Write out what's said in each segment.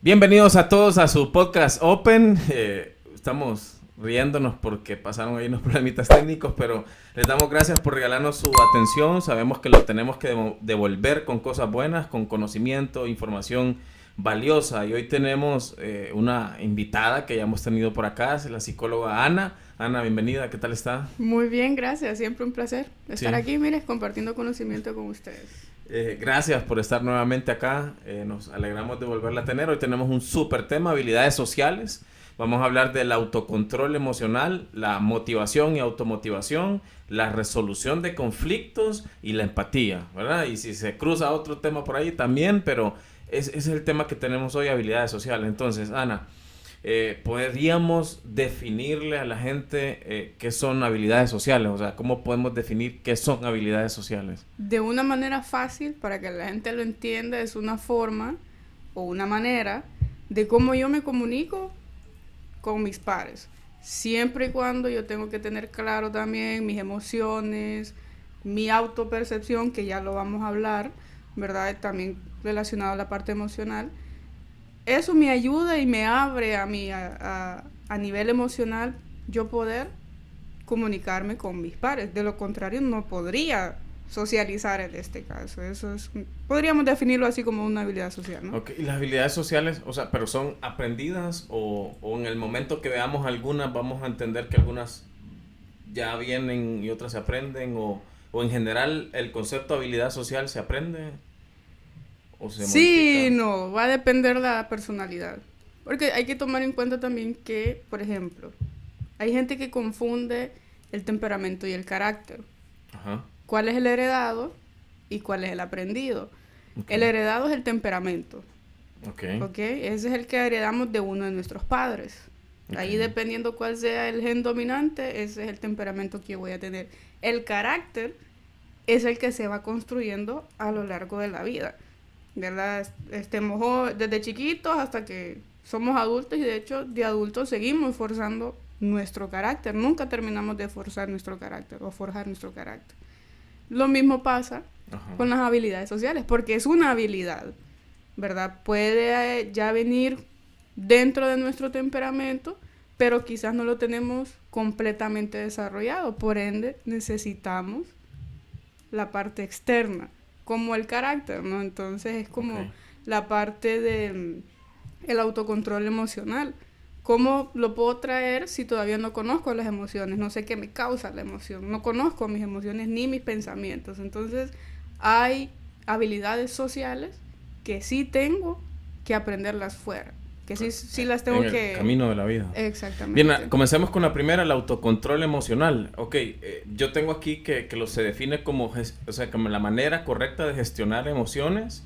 Bienvenidos a todos a su podcast Open. Estamos riéndonos porque pasaron ahí unos problemitas técnicos, pero les damos gracias por regalarnos su atención. Sabemos que lo tenemos que devolver con cosas buenas, con conocimiento, información valiosa. Y hoy tenemos una invitada que ya hemos tenido por acá, es la psicóloga Ana. Ana, bienvenida, ¿qué tal está? Muy bien, gracias. Siempre un placer estar aquí, mire, compartiendo conocimiento con ustedes. Gracias por estar nuevamente acá, nos alegramos de volverla a tener. Hoy tenemos un súper tema, habilidades sociales. Vamos a hablar del autocontrol emocional, la motivación y automotivación, la resolución de conflictos y la empatía, ¿verdad? Y si se cruza otro tema por ahí también, pero ese es el tema que tenemos hoy, habilidades sociales. Entonces, Ana, ¿podríamos definirle a la gente qué son habilidades sociales? O sea, ¿cómo podemos definir qué son habilidades sociales? De una manera fácil, para que la gente lo entienda, es una forma o una manera de cómo yo me comunico con mis pares. Siempre y cuando yo tengo que tener claro también mis emociones, mi autopercepción, que ya lo vamos a hablar, ¿verdad? También relacionado a la parte emocional. Eso me ayuda y me abre a mí a nivel emocional yo poder comunicarme con mis pares. De lo contrario, no podría socializar en este caso. Podríamos definirlo así como una habilidad social, ¿no? Okay. ¿Y las habilidades sociales, o sea, pero son aprendidas o en el momento que veamos algunas vamos a entender que algunas ya vienen y otras se aprenden o en general el concepto de habilidad social se aprende? ¿O se Sí, modifica? no, va a depender de la personalidad. Porque hay que tomar en cuenta también que, por ejemplo, hay gente que confunde el temperamento y el carácter. Ajá. ¿Cuál es el heredado y cuál es el aprendido? Okay. El heredado es el temperamento. Okay. ¿Ok? Ese es el que heredamos de uno de nuestros padres. Okay. Ahí dependiendo cuál sea el gen dominante, ese es el temperamento que yo voy a tener. El carácter es el que se va construyendo a lo largo de la vida, ¿verdad? Desde chiquitos hasta que somos adultos, y de hecho de adultos seguimos forzando nuestro carácter. Nunca terminamos de forzar nuestro carácter o forjar nuestro carácter. Lo mismo pasa con las habilidades sociales, porque es una habilidad, ¿verdad? Puede ya venir dentro de nuestro temperamento, pero quizás no lo tenemos completamente desarrollado. Por ende, necesitamos la parte externa, como el carácter, ¿no? Entonces es como la parte del el autocontrol emocional. ¿Cómo lo puedo traer si todavía no conozco las emociones? No sé qué me causa la emoción. No conozco mis emociones ni mis pensamientos. Entonces, hay habilidades sociales que sí tengo que aprenderlas fuera. Que sí las tengo en que... el camino de la vida. Exactamente. Bien, comencemos con la primera, el autocontrol emocional. Ok, yo tengo aquí que se define como, o sea, como la manera correcta de gestionar emociones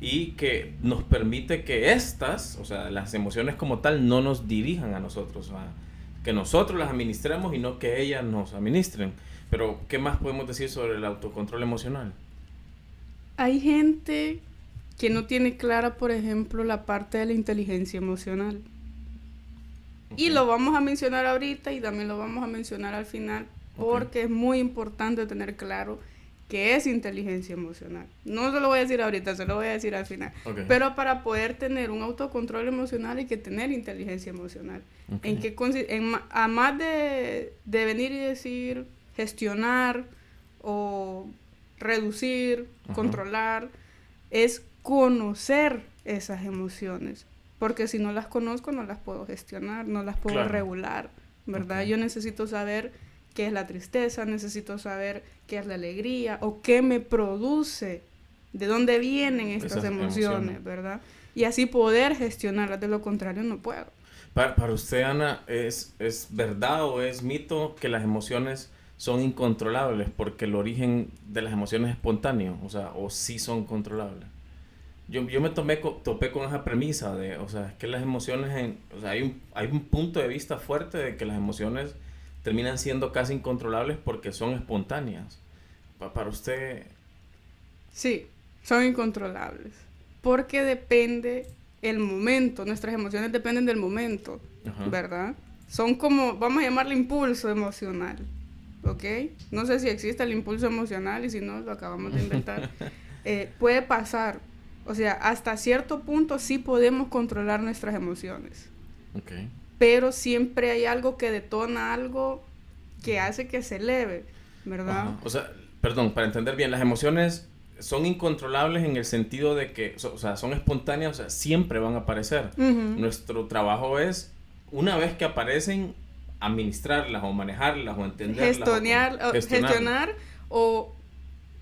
y que nos permite que estas, o sea, las emociones como tal, no nos dirijan a nosotros, o sea, que nosotros las administremos y no que ellas nos administren. Pero, ¿qué más podemos decir sobre el autocontrol emocional? Hay gente que no tiene clara, por ejemplo, la parte de la inteligencia emocional. Y lo vamos a mencionar ahorita y también lo vamos a mencionar al final, porque es muy importante tener claro qué es inteligencia emocional. No se lo voy a decir ahorita, se lo voy a decir al final. Pero para poder tener un autocontrol emocional hay que tener inteligencia emocional. A más de venir y decir gestionar o reducir, controlar, es conocer esas emociones. Porque si no las conozco, no las puedo gestionar, no las puedo regular, ¿verdad? Yo necesito saber qué es la tristeza, necesito saber qué es la alegría o qué me produce, de dónde vienen estas emociones, ¿verdad? Y así poder gestionarlas, de lo contrario no puedo. Para usted, Ana, ¿es verdad o es mito que las emociones son incontrolables porque el origen de las emociones es espontáneo? O sea, ¿o sí son controlables? Yo me topé con esa premisa de, o sea, es que las emociones, o sea, hay un punto de vista fuerte de que las emociones terminan siendo casi incontrolables porque son espontáneas. Para usted... Sí, son incontrolables. Porque depende el momento, nuestras emociones dependen del momento, ¿verdad? Son como, vamos a llamarle impulso emocional, ¿ok? No sé si existe el impulso emocional y si no, lo acabamos de inventar. Puede pasar O sea, hasta cierto punto sí podemos controlar nuestras emociones. Okay. Pero siempre hay algo que detona algo que hace que se eleve, ¿verdad? Ajá. O sea, perdón, para entender bien, las emociones son incontrolables en el sentido de que, o sea, son espontáneas, o sea, siempre van a aparecer. Uh-huh. Nuestro trabajo es, una vez que aparecen, administrarlas o manejarlas o entenderlas. Gestionar o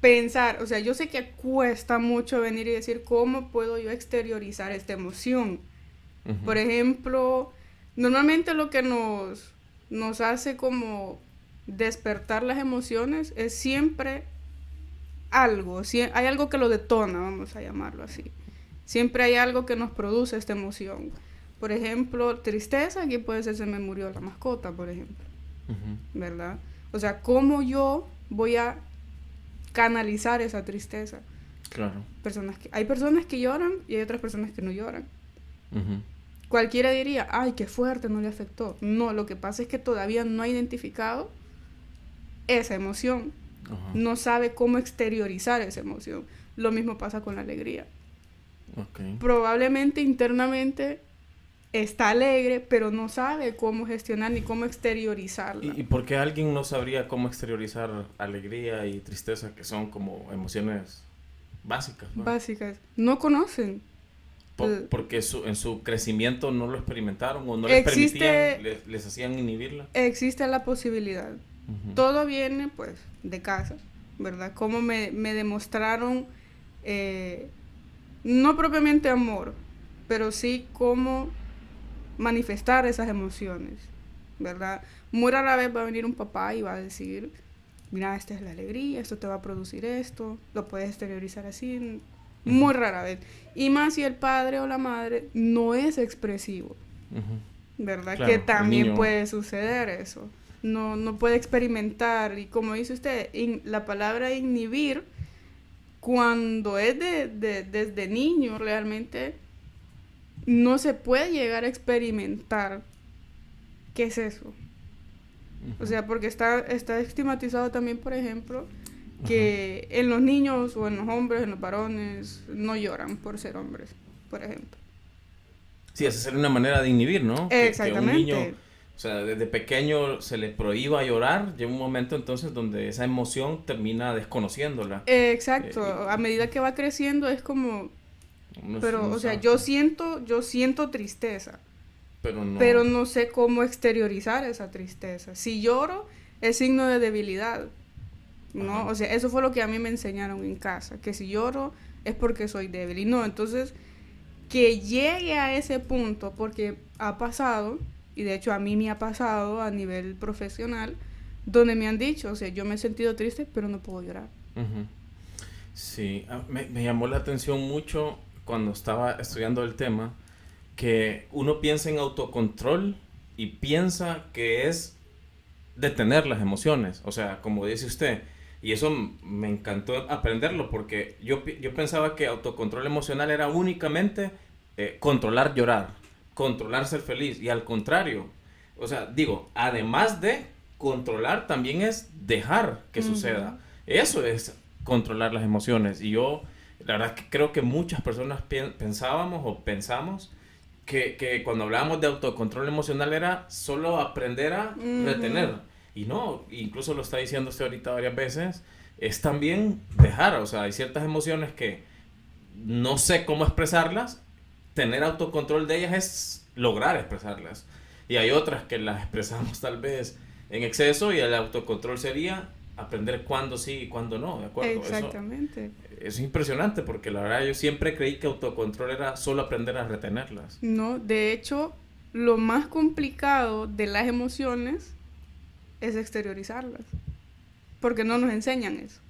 pensar. O sea, yo sé que cuesta mucho venir y decir cómo puedo yo exteriorizar esta emoción. Uh-huh. Por ejemplo, normalmente lo que nos hace como despertar las emociones es siempre algo, hay algo que lo detona, vamos a llamarlo así. Siempre hay algo que nos produce esta emoción. Por ejemplo, tristeza, aquí puede ser se me murió la mascota, por ejemplo. Uh-huh. ¿Verdad? O sea, ¿cómo yo voy a canalizar esa tristeza? Claro. Hay personas que lloran y hay otras personas que no lloran. Uh-huh. Cualquiera diría, ay, qué fuerte, no le afectó. No, lo que pasa es que todavía no ha identificado esa emoción. Uh-huh. No sabe cómo exteriorizar esa emoción. Lo mismo pasa con la alegría. Okay. Probablemente internamente está alegre, pero no sabe cómo gestionar ni cómo exteriorizarla. ¿Y por qué alguien no sabría cómo exteriorizar alegría y tristeza, que son como emociones básicas, ¿no? Básicas. No conocen. Porque en su crecimiento no lo experimentaron o no les permitían, les hacían inhibirla. Existe la posibilidad. Uh-huh. Todo viene, pues, de casa, ¿verdad? Cómo me demostraron, no propiamente amor, pero sí cómo manifestar esas emociones, ¿verdad? Muy rara vez va a venir un papá y va a decir, mira, esta es la alegría, esto te va a producir esto, lo puedes exteriorizar así. Uh-huh. Muy rara vez. Y más si el padre o la madre no es expresivo, uh-huh. ¿Verdad? Claro, que también puede suceder eso. No puede experimentar. Y como dice usted, la palabra inhibir, cuando es desde niño, realmente no se puede llegar a experimentar qué es eso. Uh-huh. O sea, porque está estigmatizado también, por ejemplo, que en los niños o en los hombres, en los varones, no lloran por ser hombres, por ejemplo. Sí, esa sería una manera de inhibir, ¿no? Exactamente. Que un niño, o sea, desde pequeño se le prohíba llorar, llega un momento entonces donde esa emoción termina desconociéndola. Exacto, a medida que va creciendo es como... Pero, o sea, yo siento tristeza, pero no sé cómo exteriorizar esa tristeza. Si lloro, es signo de debilidad. ¿No? Ajá. O sea, eso fue lo que a mí me enseñaron en casa, que si lloro es porque soy débil. Y no, entonces, que llegue a ese punto, porque ha pasado, y de hecho a mí me ha pasado a nivel profesional, donde me han dicho, o sea, yo me he sentido triste, pero no puedo llorar. Uh-huh. Sí, me llamó la atención mucho cuando estaba estudiando el tema, que uno piensa en autocontrol y piensa que es detener las emociones, o sea, como dice usted. Y eso me encantó aprenderlo porque yo pensaba que autocontrol emocional era únicamente controlar llorar, controlar ser feliz. Y al contrario, o sea, digo, además de controlar, también es dejar que suceda. Eso es controlar las emociones. Y yo, la verdad, que creo que muchas personas pensábamos o pensamos que cuando hablábamos de autocontrol emocional era solo aprender a retener. Y no, incluso lo está diciendo usted ahorita varias veces, es también dejar, o sea, hay ciertas emociones que no sé cómo expresarlas, tener autocontrol de ellas es lograr expresarlas. Y hay otras que las expresamos tal vez en exceso y el autocontrol sería aprender cuándo sí y cuándo no, ¿de acuerdo? Exactamente. Eso es impresionante porque la verdad yo siempre creí que autocontrol era solo aprender a retenerlas. No, de hecho, lo más complicado de las emociones es exteriorizarlas, porque no nos enseñan eso.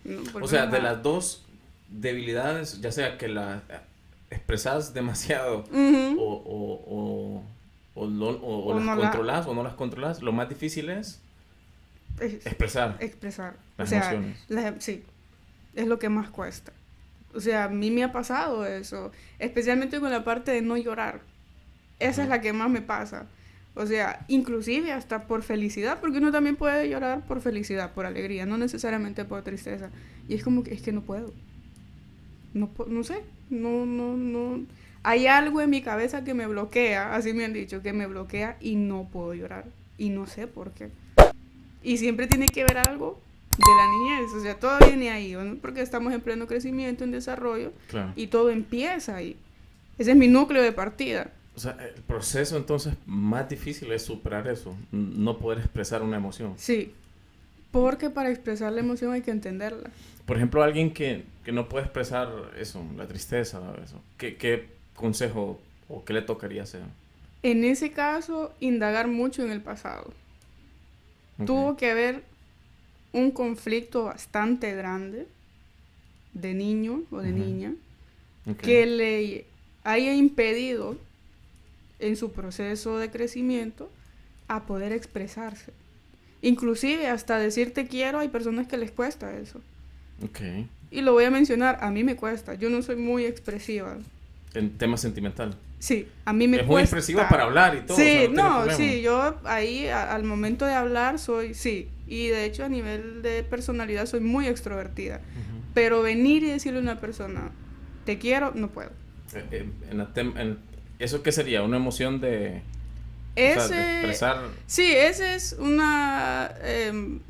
¿No? O sea, de las dos debilidades, ya sea que las expresas demasiado o las no controlas o no las controlas, lo más difícil es expresar las emociones. Sí, es lo que más cuesta. O sea, a mí me ha pasado eso, especialmente con la parte de no llorar. Esa es la que más me pasa. O sea, inclusive hasta por felicidad, porque uno también puede llorar por felicidad, por alegría, no necesariamente por tristeza. Y es como que, es que no puedo. no sé, no. Hay algo en mi cabeza que me bloquea, así me han dicho, que me bloquea y no puedo llorar. Y no sé por qué. Y siempre tiene que ver algo de la niñez, o sea, todo viene ahí, ¿no? Porque estamos en pleno crecimiento, en desarrollo, Claro. y todo empieza ahí. Ese es mi núcleo de partida. O sea, el proceso entonces más difícil es superar eso, no poder expresar una emoción. Sí, porque para expresar la emoción hay que entenderla. Por ejemplo, alguien que no puede expresar eso, la tristeza, eso, ¿qué consejo o qué le tocaría hacer? En ese caso, indagar mucho en el pasado. Ok. Tuvo que haber un conflicto bastante grande de niño o de Ujú. niña Ok. que le haya impedido en su proceso de crecimiento a poder expresarse. Inclusive hasta decir te quiero hay personas que les cuesta eso. Ok. Y lo voy a mencionar, a mí me cuesta, yo no soy muy expresiva. En tema sentimental. Sí, a mí me Es cuesta. muy expresiva para hablar y todo. Sí, o sea, no tiene no, problema. sí, yo ahí al momento de hablar sí. Y de hecho a nivel de personalidad soy muy extrovertida. Ujú. Pero venir y decirle a una persona, te quiero, no puedo. ¿Eso qué sería? ¿Una emoción de, o sea, de expresar? Sí, ese es una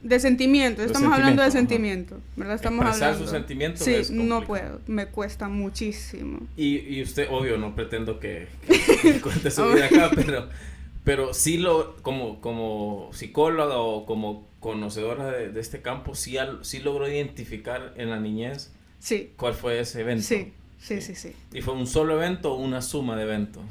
de sentimiento, De estamos hablando de sentimiento, sentimiento, ¿verdad? Estamos Expresar hablando. sus sentimientos Sí, es no complicado. puedo, me cuesta muchísimo. Y usted, obvio, no pretendo que cuente su vida acá, pero sí como psicóloga o como conocedora de este campo, sí logró identificar en la niñez Sí, cuál fue ese evento. sí. ¿Y fue un solo evento o una suma de eventos?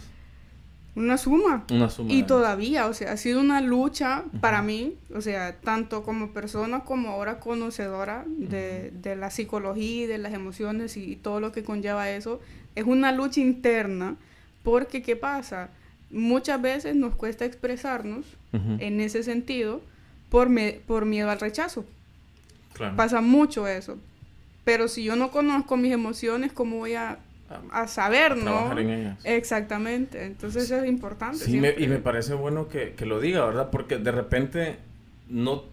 Una suma. Una suma Y de eventos. todavía, o sea, ha sido una lucha para mí, o sea, tanto como persona como ahora conocedora de la psicología y de las emociones y todo lo que conlleva eso. Es una lucha interna porque, ¿qué pasa? Muchas veces nos cuesta expresarnos Ujú. en ese sentido por miedo al rechazo. Claro. Pasa mucho eso. Pero si yo no conozco mis emociones, ¿cómo voy a saber, no? Trabajar en ellas. Exactamente. Entonces eso es importante. Sí, y me parece bueno que lo diga, ¿verdad? Porque de repente no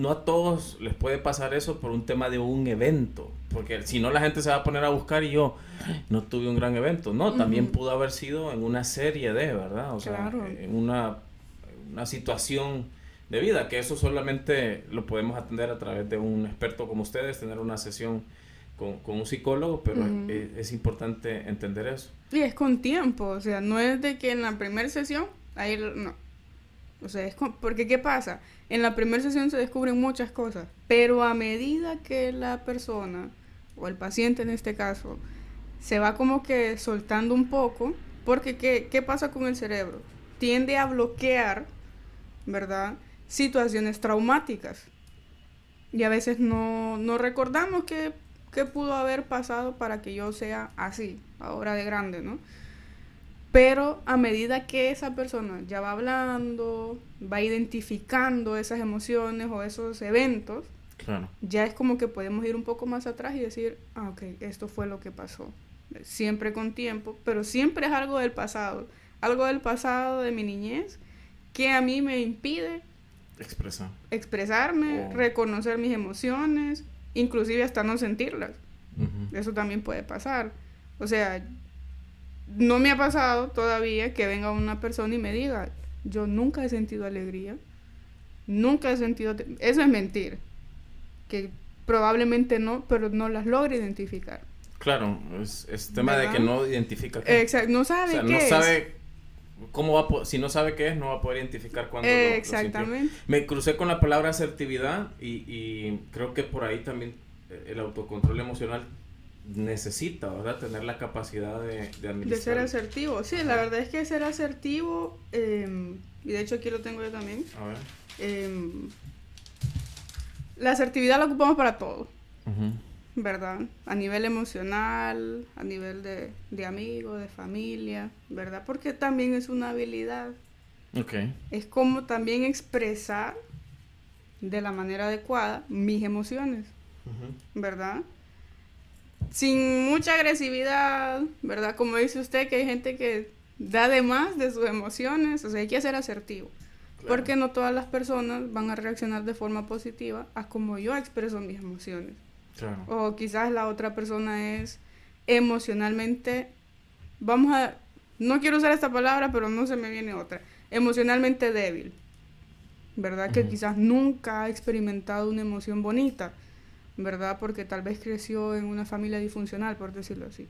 a todos les puede pasar eso por un tema de un evento. Porque si no, la gente se va a poner a buscar y yo no tuve un gran evento. No, también pudo haber sido en una serie de, ¿verdad? O sea, Claro. en una situación de vida, que eso solamente lo podemos atender a través de un experto como ustedes, tener una sesión con un psicólogo, pero es importante entender eso. Y es con tiempo, o sea, no es de que en la primera sesión, ahí no. O sea, porque ¿qué pasa? En la primera sesión se descubren muchas cosas, pero a medida que la persona, o el paciente en este caso, se va como que soltando un poco, porque ¿qué pasa con el cerebro? Tiende a bloquear, ¿verdad? Situaciones traumáticas. Y a veces no recordamos qué pudo haber pasado para que yo sea así, ahora de grande, ¿no? Pero a medida que esa persona ya va hablando, va identificando esas emociones o esos eventos, Claro. ya es como que podemos ir un poco más atrás y decir, ok, esto fue lo que pasó. Siempre con tiempo, pero siempre es algo del pasado de mi niñez, que a mí me impide expresarme, reconocer mis emociones, inclusive hasta no sentirlas. Eso también puede pasar. O sea, no me ha pasado todavía que venga una persona y me diga, yo nunca he sentido alegría, nunca he sentido... Eso es mentir, que probablemente no, pero no las logra identificar. Claro, es tema ¿verdad? de que no identifica qué. Exacto, no sabe, o sea, qué no es. sabe ¿Cómo si no sabe qué es, no va a poder identificar cuándo lo exactamente. sintió. Me crucé con la palabra asertividad y creo que por ahí también el autocontrol emocional necesita, ¿verdad? Tener la capacidad de administrar. De ser asertivo. Sí, la verdad es que ser asertivo, y de hecho aquí lo tengo yo también. A ver. La asertividad la ocupamos para todo. ¿Verdad? A nivel emocional, a nivel de amigos, de familia, ¿verdad? Porque también es una habilidad. Okay. Es como también expresar de la manera adecuada mis emociones, ¿verdad? Sin mucha agresividad, ¿verdad? Como dice usted, que hay gente que da de más de sus emociones, o sea, hay que ser asertivo. Claro. Porque no todas las personas van a reaccionar de forma positiva a como yo expreso mis emociones. Claro. O quizás la otra persona es emocionalmente, no quiero usar esta palabra, pero no se me viene otra, emocionalmente débil, ¿verdad? Que quizás nunca ha experimentado una emoción bonita, ¿verdad? Porque tal vez creció en una familia disfuncional, por decirlo así.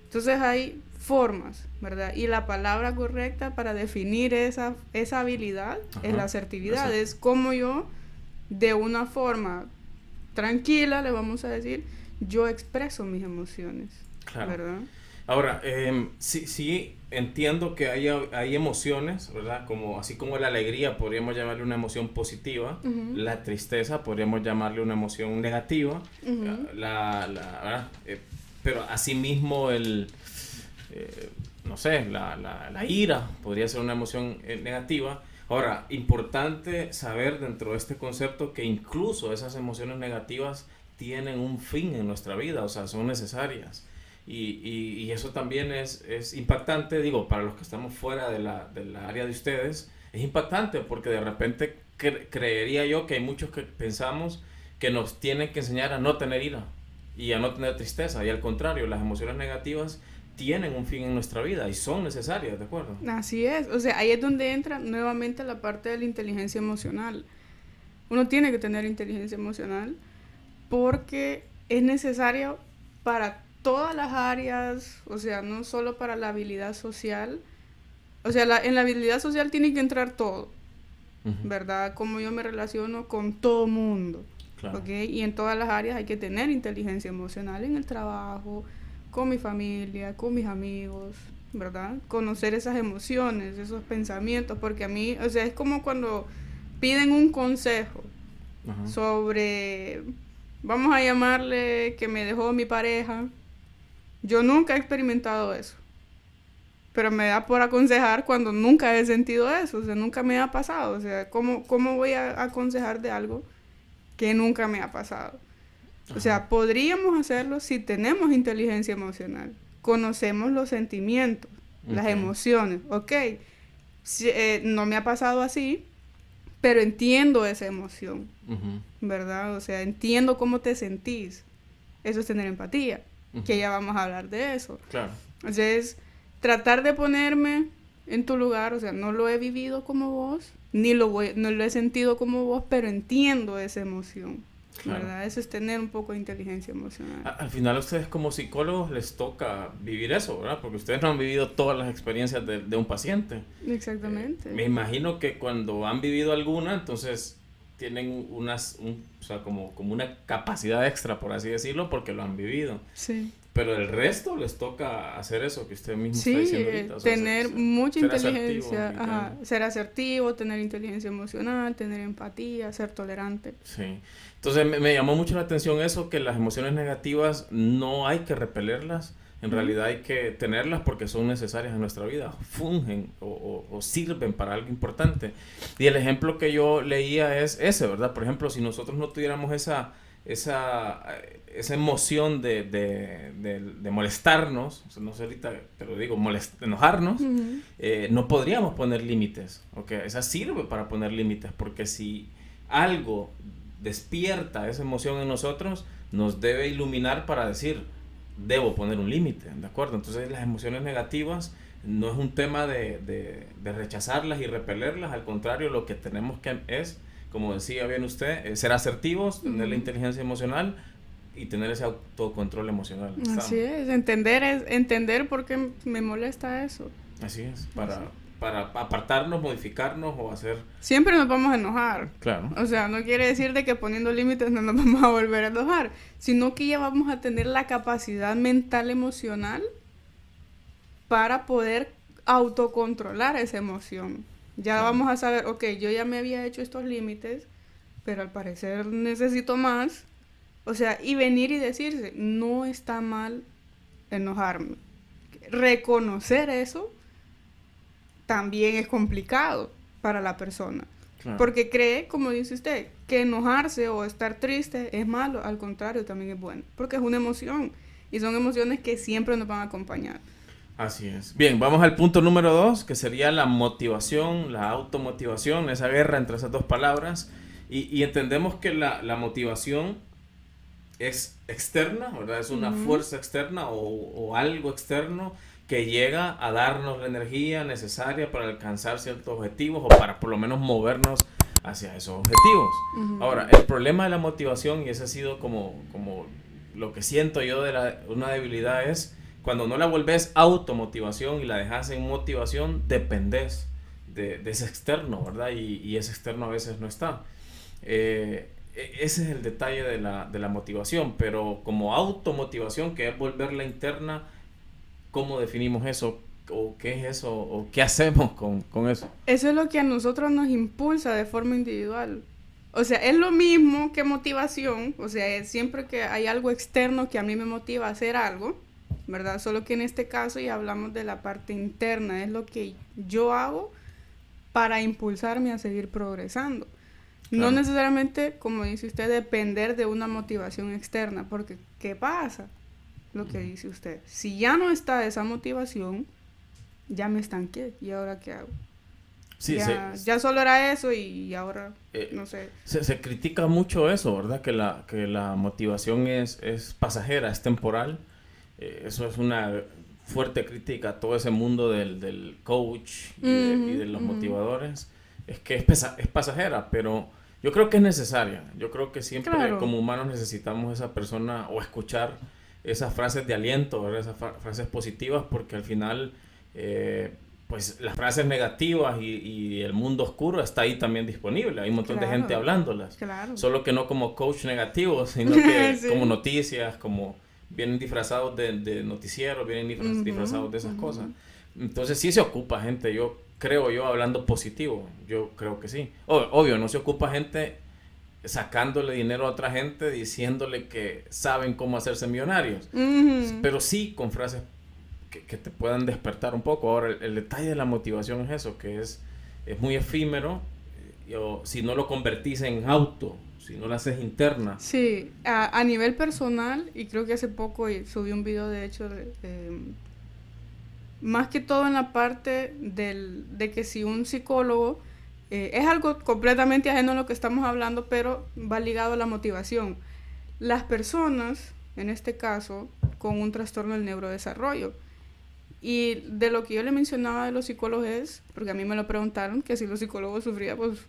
Entonces hay formas, ¿verdad? Y la palabra correcta para definir esa habilidad es la asertividad. Exacto. Es como yo, de una forma tranquila, le vamos a decir, yo expreso mis emociones, claro. ¿Verdad? Ahora, sí entiendo que hay emociones, ¿verdad? Así como la alegría podríamos llamarle una emoción positiva, la tristeza podríamos llamarle una emoción negativa, ¿verdad? Pero asimismo no sé, la ira podría ser una emoción negativa. Ahora, importante saber dentro de este concepto que incluso esas emociones negativas tienen un fin en nuestra vida, o sea, son necesarias. Y eso también es impactante, digo, para los que estamos fuera de la área de ustedes, es impactante porque de repente creería yo que hay muchos que pensamos que nos tienen que enseñar a no tener ira y a no tener tristeza, y al contrario, las emociones negativas tienen un fin en nuestra vida y son necesarias, ¿de acuerdo? Así es, o sea, ahí es donde entra nuevamente la parte de la inteligencia emocional. Uno tiene que tener inteligencia emocional porque es necesario para todas las áreas, o sea, no solo para la habilidad social, o sea, en la habilidad social tiene que entrar todo, ¿verdad? Como yo me relaciono con todo mundo, claro. ¿Okay? Y en todas las áreas hay que tener inteligencia emocional, en el trabajo, con mi familia, con mis amigos, ¿verdad? Conocer esas emociones, esos pensamientos, porque a mí, o sea, es como cuando piden un consejo sobre, vamos a llamarle que me dejó mi pareja. Yo nunca he experimentado eso, pero me da por aconsejar cuando nunca he sentido eso, o sea, nunca me ha pasado, o sea, ¿cómo voy a aconsejar de algo que nunca me ha pasado? O sea, podríamos hacerlo si tenemos inteligencia emocional, conocemos los sentimientos, las emociones, no me ha pasado así, pero entiendo esa emoción, ¿verdad? O sea, entiendo cómo te sentís, eso es tener empatía. Que ya vamos a hablar de eso. Claro. Entonces, tratar de ponerme en tu lugar, o sea, no lo he vivido como vos, no lo he sentido como vos, pero entiendo esa emoción, claro. ¿Verdad? Eso es tener un poco de inteligencia emocional. Al final a ustedes como psicólogos les toca vivir eso, ¿verdad? Porque ustedes no han vivido todas las experiencias de un paciente. Exactamente. Me imagino que cuando han vivido alguna, entonces tienen o sea, como una capacidad extra, por así decirlo, porque lo han vivido. Sí. Pero el resto les toca hacer eso que usted mismo está diciendo ahorita. O sea, tener mucha inteligencia, ser asertivo, tener inteligencia emocional, tener empatía, ser tolerante. Sí. Entonces me llamó mucho la atención eso, que las emociones negativas no hay que repelerlas, en realidad hay que tenerlas porque son necesarias en nuestra vida, fungen o sirven para algo importante. Y el ejemplo que yo leía es ese, ¿verdad? Por ejemplo, si nosotros no tuviéramos esa emoción de molestarnos, o sea, no sé ahorita, pero digo, enojarnos, no podríamos poner límites, ¿okay? Esa sirve para poner límites, porque si algo despierta esa emoción en nosotros, nos debe iluminar para decir, debo poner un límite, ¿de acuerdo? Entonces las emociones negativas no es un tema de rechazarlas y repelerlas, al contrario, lo que tenemos que es, como decía bien usted, ser asertivos, tener la inteligencia emocional y tener ese autocontrol emocional. Así es, entender por qué me molesta eso. Así es, para apartarnos, modificarnos o hacer... Siempre nos vamos a enojar. Claro. O sea, no quiere decir de que poniendo límites no nos vamos a volver a enojar, sino que ya vamos a tener la capacidad mental emocional para poder autocontrolar esa emoción. Ya vamos a saber, yo ya me había hecho estos límites, pero al parecer necesito más. O sea, y venir y decirse, no está mal enojarme. Reconocer eso también es complicado para la persona. Claro. Porque cree, como dice usted, que enojarse o estar triste es malo. Al contrario, también es bueno. Porque es una emoción. Y son emociones que siempre nos van a acompañar. Así es. Bien, vamos al punto número 2, que sería la motivación, la automotivación, esa guerra entre esas dos palabras. Y entendemos que la motivación es externa, ¿verdad? Es una fuerza externa o algo externo que llega a darnos la energía necesaria para alcanzar ciertos objetivos o para por lo menos movernos hacia esos objetivos. Ahora, el problema de la motivación, y ese ha sido como lo que siento yo de una debilidad, es cuando no la volvés automotivación y la dejas en motivación, dependés de ese externo, ¿verdad? Y ese externo a veces no está. Ese es el detalle de la motivación, pero como automotivación, que es volverla interna, ¿cómo definimos eso? ¿O qué es eso? ¿O qué hacemos con eso? Eso es lo que a nosotros nos impulsa de forma individual. O sea, es lo mismo que motivación. O sea, es siempre que hay algo externo que a mí me motiva a hacer algo, ¿verdad? Solo que en este caso ya hablamos de la parte interna. Es lo que yo hago para impulsarme a seguir progresando. Claro. No necesariamente, como dice usted, depender de una motivación externa. Porque, ¿qué pasa? Lo que dice usted. Si ya no está esa motivación, ya me estanqué. ¿Y ahora qué hago? Sí, ya solo era eso y ahora, no sé. Se critica mucho eso, ¿verdad? Que la motivación es pasajera, es temporal. Eso es una fuerte crítica a todo ese mundo del coach y de los motivadores. Es que es pasajera, pero yo creo que es necesaria. Yo creo que siempre como humanos necesitamos esa persona o escuchar esas frases de aliento, ¿verdad? Esas frases positivas, porque al final... pues las frases negativas y el mundo oscuro está ahí también disponible. Hay un montón de gente hablándolas. Solo que no como coach negativo, sino que como noticias, como vienen disfrazados de noticieros, vienen disfrazados de esas cosas. Entonces sí se ocupa gente, creo yo, hablando positivo. Yo creo que sí. Obvio, no se ocupa gente sacándole dinero a otra gente, diciéndole que saben cómo hacerse millonarios. Pero sí con frases que te puedan despertar un poco. Ahora, el detalle de la motivación es eso, que es muy efímero, si no lo convertís en auto, si no lo haces interna. Sí, a nivel personal, y creo que hace poco subí un video, de hecho, más que todo en la parte de que si un psicólogo, es algo completamente ajeno a lo que estamos hablando, pero va ligado a la motivación. Las personas, en este caso, con un trastorno del neurodesarrollo, y de lo que yo le mencionaba de los psicólogos es, porque a mí me lo preguntaron, que si los psicólogos sufrían pues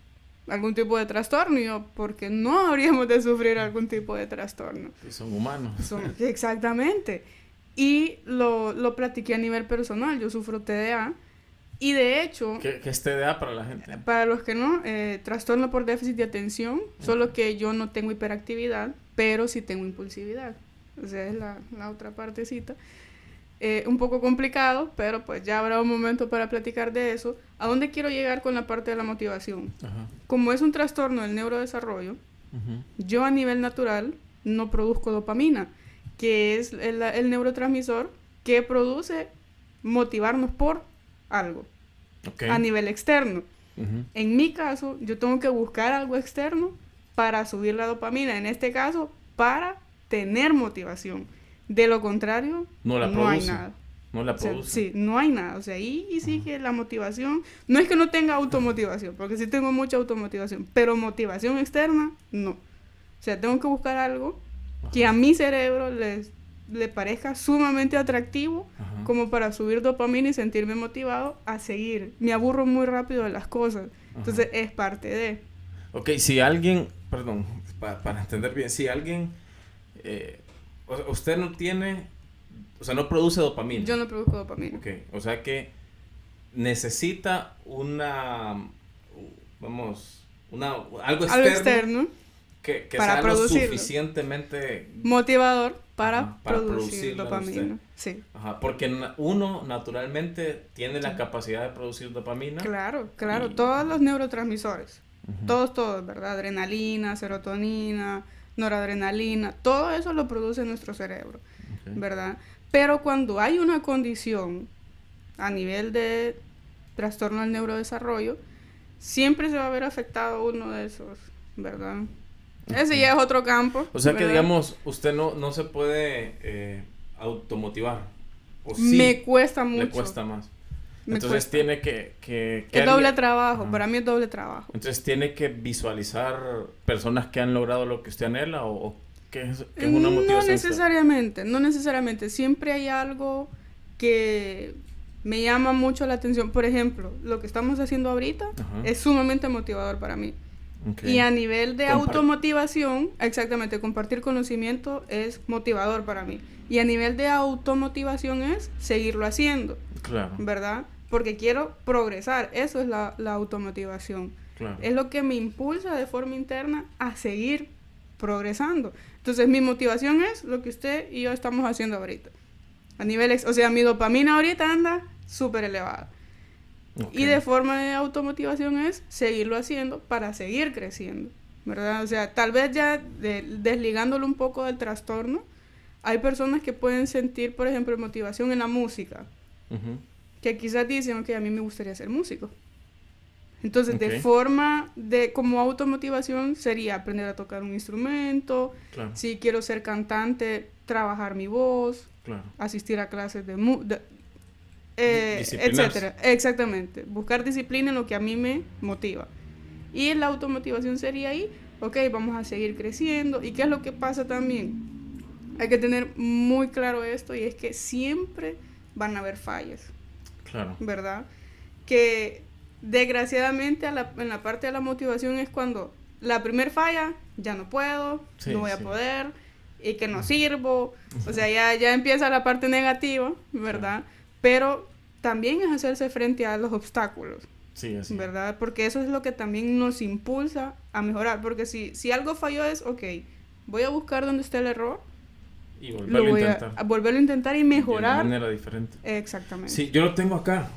algún tipo de trastorno, y yo, porque no habríamos de sufrir algún tipo de trastorno. Son humanos. Exactamente. Y lo platiqué a nivel personal, yo sufro TDA, y de hecho... ¿Qué es TDA para la gente? Para los que no, trastorno por déficit de atención, solo que yo no tengo hiperactividad, pero sí tengo impulsividad. O sea, es la otra partecita. Un poco complicado, pero pues ya habrá un momento para platicar de eso. ¿A dónde quiero llegar con la parte de la motivación? Como es un trastorno del neurodesarrollo, yo a nivel natural no produzco dopamina, que es el neurotransmisor que produce motivarnos por algo a nivel externo. En mi caso, yo tengo que buscar algo externo para subir la dopamina, en este caso, para tener motivación. De lo contrario, no hay nada. No la produce. O sea, sí, no hay nada. O sea, y sí que la motivación... No es que no tenga automotivación, porque sí tengo mucha automotivación, pero motivación externa, no. O sea, tengo que buscar algo que a mi cerebro le parezca sumamente atractivo, como para subir dopamina y sentirme motivado a seguir. Me aburro muy rápido de las cosas. Entonces, es parte de... Ok, si alguien... Perdón, para entender bien. Si alguien... usted no tiene, o sea, no produce dopamina. Yo no produzco dopamina. Ok, o sea que necesita algo externo que sea lo suficientemente motivador para producir dopamina. Sí. Porque uno naturalmente tiene la capacidad de producir dopamina. Claro, todos los neurotransmisores, todos, ¿verdad? Adrenalina, serotonina, noradrenalina, todo eso lo produce nuestro cerebro, ¿verdad? Pero cuando hay una condición a nivel de trastorno del neurodesarrollo, siempre se va a ver afectado uno de esos, ¿verdad? Ese ya es otro campo. O sea, ¿verdad? Que digamos, usted no se puede automotivar. ¿O sí? Me cuesta mucho. Le cuesta más. Entonces tiene que es doble trabajo, para mí es doble trabajo. Entonces tiene que visualizar personas que han logrado lo que usted anhela o ¿Qué es una motivación? No necesariamente. Siempre hay algo que me llama mucho la atención. Por ejemplo, lo que estamos haciendo ahorita es sumamente motivador para mí. Okay. Y a nivel de automotivación, exactamente, compartir conocimiento es motivador para mí. Y a nivel de automotivación es seguirlo haciendo. Claro. ¿Verdad? Porque quiero progresar. Eso es la automotivación. Claro. Es lo que me impulsa de forma interna a seguir progresando. Entonces, mi motivación es lo que usted y yo estamos haciendo ahorita. A nivel, o sea, mi dopamina ahorita anda súper elevada. Okay. Y de forma de automotivación es seguirlo haciendo para seguir creciendo, ¿verdad? O sea, tal vez ya desligándolo un poco del trastorno, hay personas que pueden sentir, por ejemplo, motivación en la música. Que quizás dicen, ok, a mí me gustaría ser músico. Entonces, de forma como automotivación sería aprender a tocar un instrumento, claro. Si quiero ser cantante, trabajar mi voz, claro. Asistir a clases etcétera. Exactamente. Buscar disciplina en lo que a mí me motiva. Y la automotivación sería ahí, ok, vamos a seguir creciendo. ¿Y qué es lo que pasa también? Hay que tener muy claro esto, y es que siempre van a haber fallas. Claro. ¿Verdad? Que desgraciadamente en la parte de la motivación es cuando la primer falla, ya no puedo, no voy a poder, y que no sirvo. O sea, ya empieza la parte negativa, ¿verdad? Pero también es hacerse frente a los obstáculos. Sí, así. ¿Verdad? Porque eso es lo que también nos impulsa a mejorar. Porque si algo falló es, ok, voy a buscar dónde está el error. Y volverlo a intentar. Volverlo a intentar y mejorar. De una manera diferente. Exactamente. Sí, yo lo tengo acá.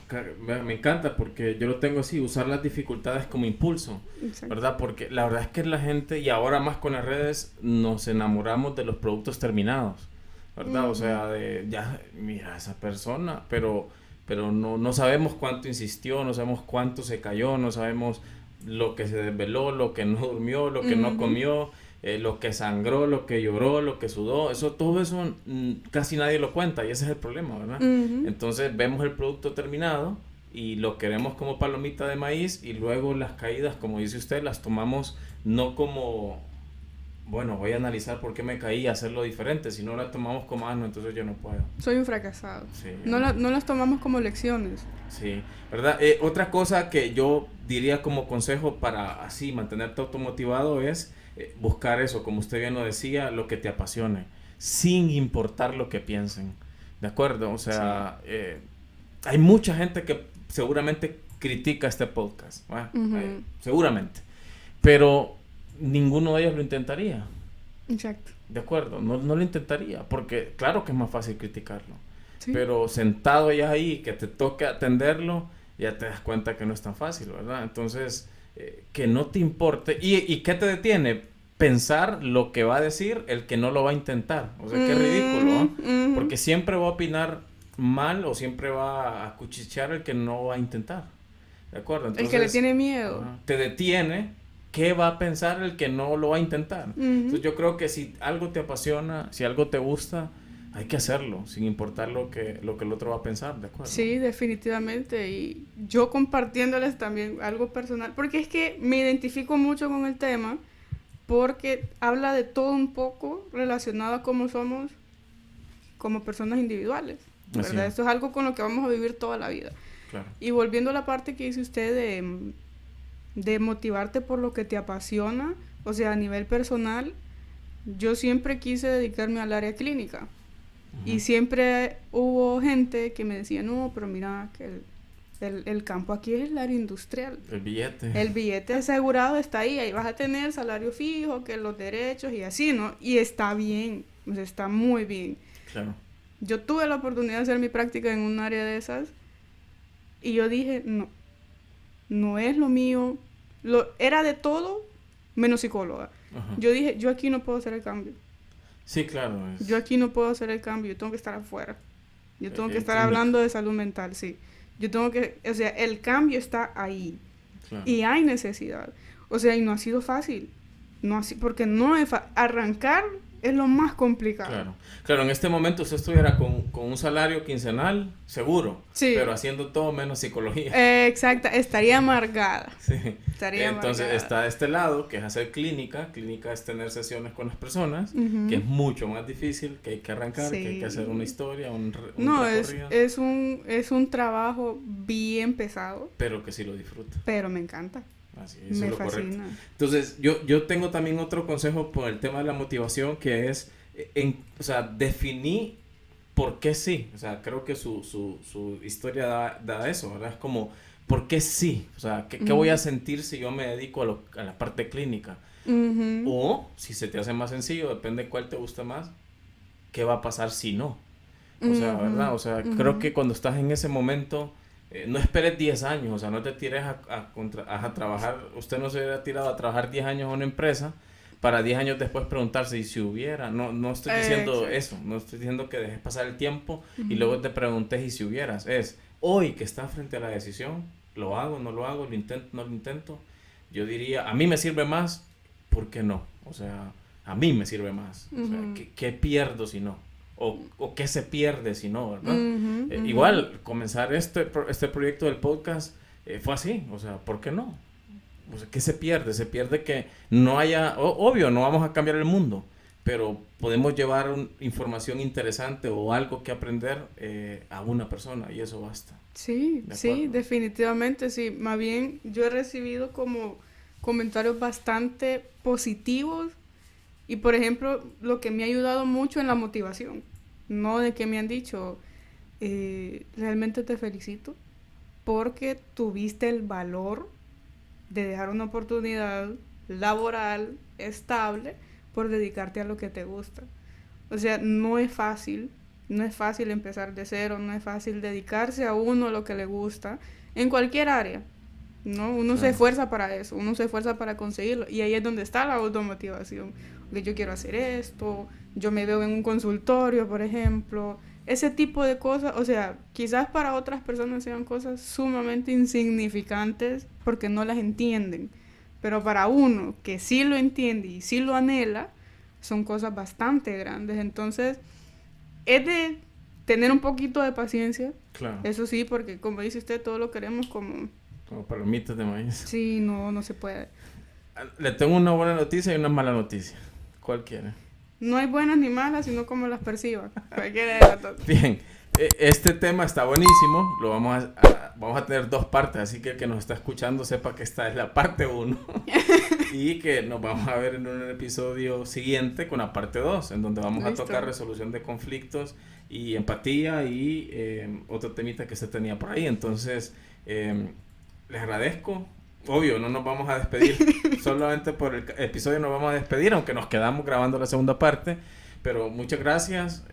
Me encanta porque yo lo tengo así, usar las dificultades como impulso. Exacto. ¿Verdad? Porque la verdad es que la gente, y ahora más con las redes, nos enamoramos de los productos terminados. ¿Verdad? O sea, ya, mira, esa persona, pero no sabemos cuánto insistió, no sabemos cuánto se cayó, no sabemos lo que se desveló, lo que no durmió, lo que no comió, lo que sangró, lo que lloró, lo que sudó. Todo eso casi nadie lo cuenta, y ese es el problema, ¿verdad? Entonces vemos el producto terminado y lo queremos como palomita de maíz, y luego las caídas, como dice usted, las tomamos no como, bueno, voy a analizar por qué me caí y hacerlo diferente, sino la tomamos como, no, entonces yo no puedo. Soy un fracasado. Sí, no las tomamos como lecciones. Sí, ¿verdad? Otra cosa que yo diría como consejo para así mantenerte automotivado es buscar eso, como usted bien lo decía, lo que te apasione, sin importar lo que piensen, ¿de acuerdo? O sea, hay mucha gente que seguramente critica este podcast, seguramente, pero ninguno de ellos lo intentaría. Exacto. De acuerdo, no lo intentaría, porque claro que es más fácil criticarlo, sí. Pero sentado ya ahí, que te toque atenderlo, ya te das cuenta que no es tan fácil, ¿verdad? Entonces, que no te importe. ¿Y qué te detiene? Pensar lo que va a decir el que no lo va a intentar. O sea, qué ridículo, ¿no? Porque siempre va a opinar mal, o siempre va a cuchichear el que no va a intentar, ¿de acuerdo? Entonces, el que le tiene miedo. Te detiene. ¿Qué va a pensar el que no lo va a intentar? Entonces yo creo que si algo te apasiona, si algo te gusta, hay que hacerlo, sin importar lo que el otro va a pensar, ¿de acuerdo? Sí, definitivamente. Y yo compartiéndoles también algo personal, porque es que me identifico mucho con el tema, porque habla de todo un poco relacionado a cómo somos como personas individuales, ¿verdad? Esto es algo con lo que vamos a vivir toda la vida. Claro. Y volviendo a la parte que dice usted de motivarte por lo que te apasiona, o sea, a nivel personal, yo siempre quise dedicarme al área clínica. Y siempre hubo gente que me decía, no, pero mira, que el campo aquí es el área industrial. El billete. El billete asegurado está ahí vas a tener salario fijo, que los derechos y así, ¿no? Y está bien, o sea, está muy bien. Claro. Yo tuve la oportunidad de hacer mi práctica en un área de esas, y yo dije, no es lo mío. Era de todo menos psicóloga. Yo dije, yo aquí no puedo hacer el cambio. Sí, claro. Yo aquí no puedo hacer el cambio, yo tengo que estar afuera. Yo tengo que estar hablando de salud mental, sí. Yo tengo que, o sea, el cambio está ahí. Claro. Y hay necesidad. O sea, y no ha sido fácil. Porque no es arrancar es lo más complicado. Claro, claro, en este momento usted estuviera con un salario quincenal, seguro, sí, pero haciendo todo menos psicología. Exacta, estaría amargada. Sí. Estaría Entonces amargada. está este lado, que es hacer clínica. Clínica es tener sesiones con las personas, Ujú. que es mucho más difícil, que hay que arrancar, Sí. que hay que hacer una historia, un No, recorrido. es un trabajo bien pesado, Pero que sí lo disfruta. pero me encanta. Así, eso Me es lo correcto. fascina. Entonces, yo tengo también otro consejo por el tema de la motivación, que es, o sea, definí por qué sí. O sea, creo que su historia da eso, ¿verdad? Es como, ¿por qué sí? O sea, ¿qué voy a sentir si yo me dedico a la parte clínica? Ujú. O, si se te hace más sencillo, depende de cuál te gusta más, ¿qué va a pasar si no? O sea, Ujú. ¿verdad? O sea, Ujú. creo que cuando estás en ese momento, no esperes 10 años, o sea, no te tires a trabajar. Usted no se hubiera tirado a trabajar 10 años en una empresa para 10 años después preguntarse, ¿y si hubiera? No estoy diciendo Exacto. eso, no estoy diciendo que dejes pasar el tiempo y Ujú. luego te preguntes, ¿y si hubieras? Es, hoy que estás frente a la decisión, ¿lo hago, no lo hago, lo intento, no lo intento? Yo diría, a mí me sirve más, ¿por qué no? O sea, a mí me sirve más. O sea, Ujú. ¿qué pierdo si no? O qué se pierde si no, ¿verdad? Ujú, ujú. Igual, comenzar este proyecto del podcast fue así, o sea, ¿por qué no? O sea, ¿qué se pierde? Se pierde que no haya, obvio, no vamos a cambiar el mundo, pero podemos llevar información interesante o algo que aprender a una persona y eso basta. Sí, De sí, acuerdo. definitivamente sí. Más bien, yo he recibido como comentarios bastante positivos y, por ejemplo, lo que me ha ayudado mucho en la motivación, no de que me han dicho, realmente te felicito porque tuviste el valor de dejar una oportunidad laboral estable por dedicarte a lo que te gusta. O sea, no es fácil empezar de cero, no es fácil dedicarse a uno lo que le gusta en cualquier área, ¿no? Uno se Claro. esfuerza para eso, uno se esfuerza para conseguirlo y ahí es donde está la automotivación, que yo quiero hacer esto, yo me veo en un consultorio, por ejemplo, ese tipo de cosas, o sea, quizás para otras personas sean cosas sumamente insignificantes porque no las entienden, pero para uno que sí lo entiende y sí lo anhela, son cosas bastante grandes. Entonces, es de tener un poquito de paciencia, Claro, eso sí, porque como dice usted, todo lo queremos como, como palomitas de maíz. sí, no se puede. Le tengo una buena noticia y una mala noticia. ¿Cuál quiere? No hay buenas ni malas, sino como las perciba. Cualquiera de las dos. Bien, este tema está buenísimo, lo vamos a tener dos partes, así que el que nos está escuchando sepa que esta es la parte 1 y que nos vamos a ver en un episodio siguiente con la parte 2, en donde vamos Listo. a tocar resolución de conflictos y empatía y otro temita que se tenía por ahí. Entonces, les agradezco. Obvio, no nos vamos a despedir, solamente por el episodio nos vamos a despedir, aunque nos quedamos grabando la segunda parte, pero muchas gracias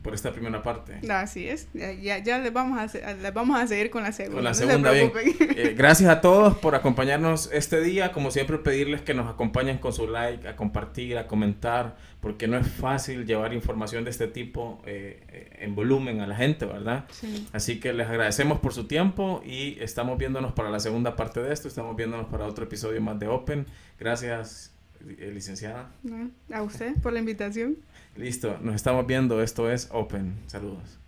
por esta primera parte. Así es, ya les vamos a seguir con la segunda. Con la no segunda, se bien. preocupen. Gracias a todos por acompañarnos este día. Como siempre, pedirles que nos acompañen con su like, a compartir, a comentar, porque no es fácil llevar información de este tipo en volumen a la gente, ¿verdad? Sí. Así que les agradecemos por su tiempo y estamos viéndonos para la segunda parte de esto. Estamos viéndonos para otro episodio más de Open. Gracias, licenciada. No, a usted por la invitación. Listo, nos estamos viendo. Esto es Open. Saludos.